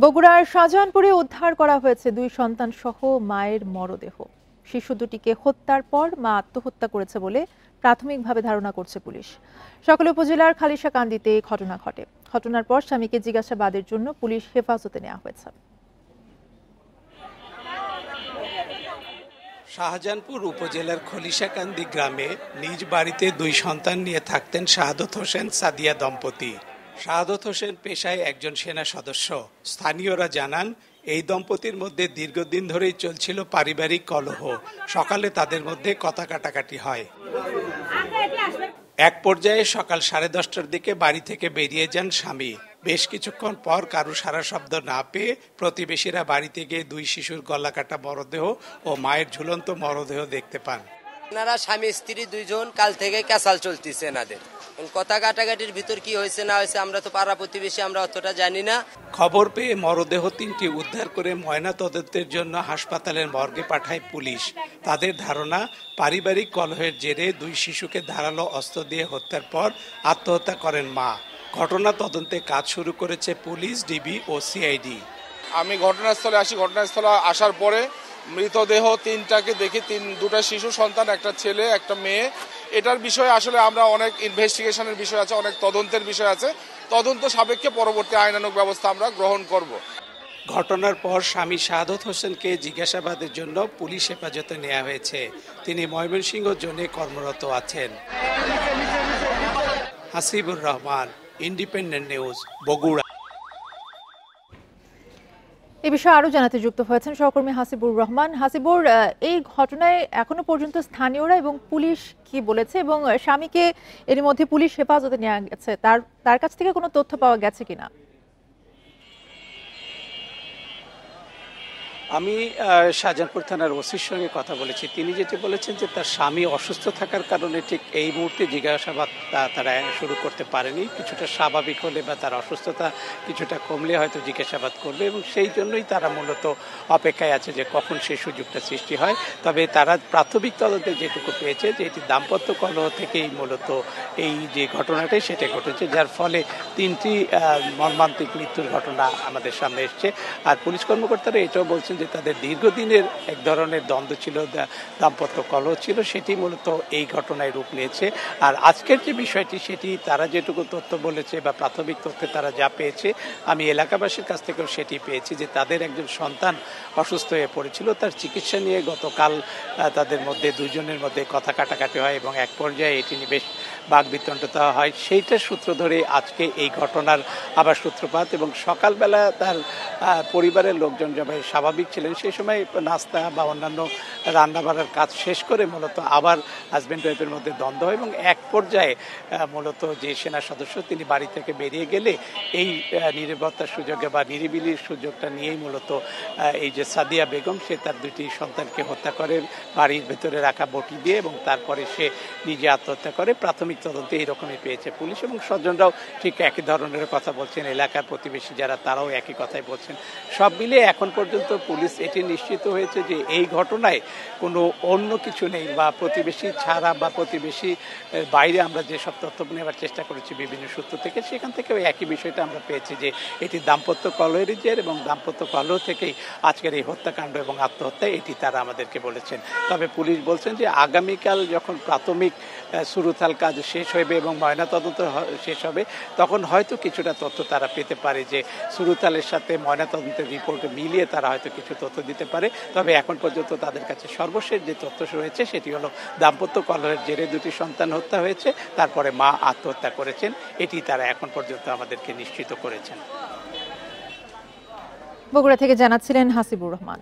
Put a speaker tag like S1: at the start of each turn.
S1: বগুড়ার শাহজাহানপুরে উদ্ধার করা হয়েছে দুই সন্তান সহ মায়ের মরদেহ। শিশু দুটিকে হত্যার পর মা আত্মহত্যা করেছে বলে প্রাথমিকভাবে ধারণা করছে পুলিশ। সকালে উপজেলার খালিশাকান্দিতে এই ঘটনা ঘটে। ঘটনার পর স্বামীকে জিজ্ঞাসাবাদের জন্য পুলিশ হেফাজতে নেওয়া হয়েছে।
S2: শাহজাহানপুর উপজেলার খলিশাকান্দি গ্রামে নিজ বাড়িতে দুই সন্তান নিয়ে থাকতেন শাহাদত হোসেন সাদিয়া দম্পতি। শাহাদত হোসেন পেশায় একজন সেনা সদস্য। স্থানীয়রা জানান, এই দম্পতির মধ্যে দীর্ঘদিন ধরেই চলছিল পারিবারিক কলহ। সকালে তাদের মধ্যে কথা কাটাকাটি হয়। এক পর্যায়ে সকাল 10:30টার দিকে বাড়ি থেকে বেরিয়ে যান স্বামী। বেশ কিছুক্ষণ পর কারো সারা শব্দ না পেয়ে প্রতিবেশীরা বাড়িতে গিয়ে দুই শিশুর গলা কাটা মরদেহ ও মায়ের ঝুলন্ত মরদেহ দেখতে পান।
S3: এনারা স্বামী স্ত্রী দুইজন কাল থেকে ক্যাসাল চলতেছে এনাদের। কথা কাটাকাটির ভিতর কি হয়েছে না হয়েছে আমরা তো পাড়া প্রতিবেশী, আমরা অতটা জানি না।
S2: খবর পেয়ে মরদেহ তিনটি উদ্ধার করে ময়না তদন্তের জন্য হাসপাতালের মর্গে পাঠায় পুলিশ। তাদের ধারণা, পারিবারিক কলহের জেরে দুই শিশুকে ধারালো অস্ত্র দিয়ে হত্যার পর আত্মহত্যা করেন মা। ঘটনা তদন্তে কাজ শুরু করেছে পুলিশ, ডিবি ও সিআইডি।
S4: আমি ঘটনাস্থলে আসি। ঘটনাস্থলে আসার পরে মৃতদেহ তিনটাকে দেখি, দুটা শিশু সন্তান, একটা ছেলে একটা মেয়ে। এটার বিষয়ে আসলে আমরা অনেক ইনভেস্টিগেশনের বিষয় আছে, অনেক তদন্তের বিষয় আছে। তদন্ত সাপেক্ষে পরবর্তী আইনানুগ ব্যবস্থা আমরা গ্রহণ করব।
S2: ঘটনার পর স্বামী শাহাদত হোসেনকে জিজ্ঞাসাবাদের জন্য পুলিশ হেফাজতে নেওয়া হয়েছে। তিনি ময়মনসিংহ জোনে কর্মরত আছেন। Hasibur Rahman, independent news, Bogura.
S1: এ বিষয়ে আরো জানাতে যুক্ত হয়েছেন সহকর্মী হাসিবুর রহমান। হাসিবুর, এই ঘটনায় এখনো পর্যন্ত স্থানীয়রা এবং পুলিশ কি বলেছে, এবং স্বামীকে এর মধ্যে পুলিশ হেফাজতে নেওয়া গেছে, তার কাছ থেকে কোনো তথ্য পাওয়া গেছে কিনা?
S2: আমি শাহজাহানপুর থানার ওসির সঙ্গে কথা বলেছি। তিনি যেটি বলেছেন যে তার স্বামী অসুস্থ থাকার কারণে ঠিক এই মুহূর্তে জিজ্ঞাসাবাদ তারা শুরু করতে পারেনি। কিছুটা স্বাভাবিক হলে বা তার অসুস্থতা কিছুটা কমলে হয়তো জিজ্ঞাসাবাদ করবে, এবং সেই জন্যই তারা মূলত অপেক্ষায় আছে যে কখন সেই সুযোগটা সৃষ্টি হয়। তবে তারা প্রাথমিক তদন্তে যেটুকু পেয়েছে যে এটি দাম্পত্য কলহ থেকেই মূলত এই যে ঘটনাটাই সেটা ঘটেছে, যার ফলে তিনটি মর্মান্তিক মৃত্যুর ঘটনা আমাদের সামনে এসছে। আর পুলিশ কর্মকর্তারা এটাও বলছেন যে তাদের দীর্ঘদিনের এক ধরনের দ্বন্দ্ব ছিল, দাম্পত্য কলহ ছিল, সেটি মূলত এই ঘটনায় রূপ নিয়েছে। আর আজকের যে বিষয়টি, সেটি তারা যেটুকু তথ্য বলেছে বা প্রাথমিক তথ্যে তারা যা পেয়েছে, আমি এলাকাবাসীর কাছ থেকেও সেটি পেয়েছি যে তাদের একজন সন্তান অসুস্থ হয়ে পড়েছিল। তার চিকিৎসা নিয়ে গতকাল তাদের মধ্যে দুজনের মধ্যে কথা কাটাকাটি হয় এবং এক পর্যায়ে এটি নিয়ে বেশ বাকবিতণ্ডতা হয়। সেইটার সূত্র ধরে আজকে এই ঘটনার আবার সূত্রপাত। এবং সকালবেলা তার পরিবারের লোকজন যখন স্বাভাবিক ছিলেন, সেই সময় নাস্তা বা অন্যান্য রান্নাবাড়ার কাজ শেষ করে মূলত আবার হাজব্যান্ড ওয়াইফের মধ্যে দ্বন্দ্ব হয়, এবং এক পর্যায়ে মূলত যে সেনা সদস্য তিনি বাড়ি থেকে বেরিয়ে গেলে এই নিরাপত্তার সুযোগে বা নিরিবিলির সুযোগটা নিয়েই মূলত এই যে সাদিয়া বেগম, সে তার দুটি সন্তানকে হত্যা করে বাড়ির ভেতরে রাখা বটি দিয়ে, এবং তারপরে সে নিজে আত্মহত্যা করে। প্রাথমিক তদন্তে এইরকমই পেয়েছে পুলিশ, এবং স্বজনরাও ঠিক একই ধরনের কথা বলছেন। এলাকার প্রতিবেশী যারা, তারাও একই কথাই বলছেন। সব মিলিয়ে এখন পর্যন্ত পুলিশ এটি নিশ্চিত হয়েছে যে এই ঘটনায় কোনো অন্য কিছু নেই, বা প্রতিবেশী ছাড়া বা প্রতিবেশী বাইরে আমরা যেসব তথ্য নেওয়ার চেষ্টা করেছি বিভিন্ন সূত্র থেকে, সেখান থেকেও একই বিষয়টা আমরা পেয়েছি যে এটি দাম্পত্য কলহেরই জের, এবং দাম্পত্য কলহ থেকেই আজকের এই হত্যাকাণ্ড এবং আত্মহত্যা, এটি তারা আমাদেরকে বলেছেন। তবে পুলিশ বলছেন যে আগামীকাল যখন প্রাথমিক শুরুতাল কাজ শেষ হবে এবং ময়নাতদন্ত শেষ হবে, তখন হয়তো কিছুটা তথ্য তারা পেতে পারে, যে শুরুতালের সাথে ময়নাতদন্তের রিপোর্ট মিলিয়ে তারা হয়তো কিছু তথ্য দিতে পারে। তবে এখন পর্যন্ত তাদের কাছে সর্বশেষ যে তথ্য রয়েছে সেটি হলো দাম্পত্য কলহের জেরে দুটি সন্তান হত্যা হয়েছে, তারপরে মা আত্মহত্যা করেছেন। এটি তারা এখন পর্যন্ত আমাদেরকে নিশ্চিত করেছেন।
S1: বগুড়া থেকে জানাচ্ছিলেন হাসিবুর রহমান।